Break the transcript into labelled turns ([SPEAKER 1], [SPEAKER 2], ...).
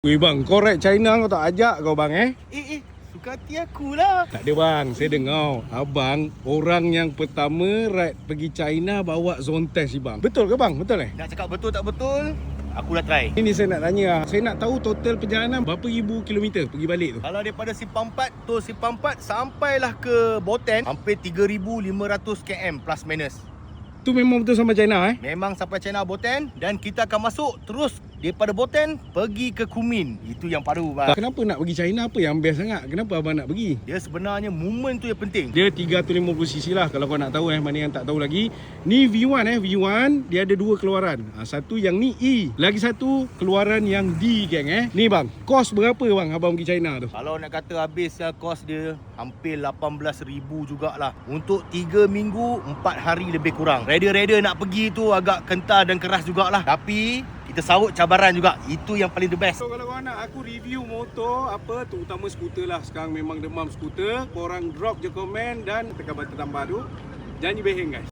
[SPEAKER 1] Weh bang, kau ride China kau tak ajak kau bang
[SPEAKER 2] Suka hati aku lah.
[SPEAKER 1] Tak ada bang, saya dengar abang orang yang pertama ride pergi China bawa zone test ni bang. Betul ke bang? Betul
[SPEAKER 2] Nak cakap betul tak betul, aku dah try.
[SPEAKER 1] Ini saya nak tanya, saya nak tahu total perjalanan berapa ribu kilometer pergi balik tu.
[SPEAKER 2] Kalau daripada Simpang 4 tu Simpang 4 sampailah ke Boten, hampir 3,500 km plus minus.
[SPEAKER 1] Tu memang betul sampai China
[SPEAKER 2] Memang sampai China Boten, dan kita akan masuk terus daripada Boten pergi ke Kumin. Itu yang paru bang.
[SPEAKER 1] Kenapa nak pergi China? Apa yang best sangat? Kenapa abang nak pergi?
[SPEAKER 2] Dia sebenarnya moment tu yang penting.
[SPEAKER 1] Dia 350cc lah kalau kau nak tahu mana yang tak tahu lagi. Ni V1 V1 dia ada dua keluaran. Satu yang ni E, lagi satu keluaran yang D geng Ni bang, kos berapa bang abang pergi China tu?
[SPEAKER 2] Kalau nak kata habis kos dia hampir 18,000 jugalah. Untuk 3 minggu 4 hari lebih kurang. Rider-rider nak pergi tu agak kental dan keras jugalah. Tapi kita sahut cabaran juga. Itu yang paling the best.
[SPEAKER 1] So kalau korang nak aku review motor apa, terutama skuter lah. Sekarang memang demam skuter. Korang drop je komen dan tekan button tambah tu. Jangan beheng guys.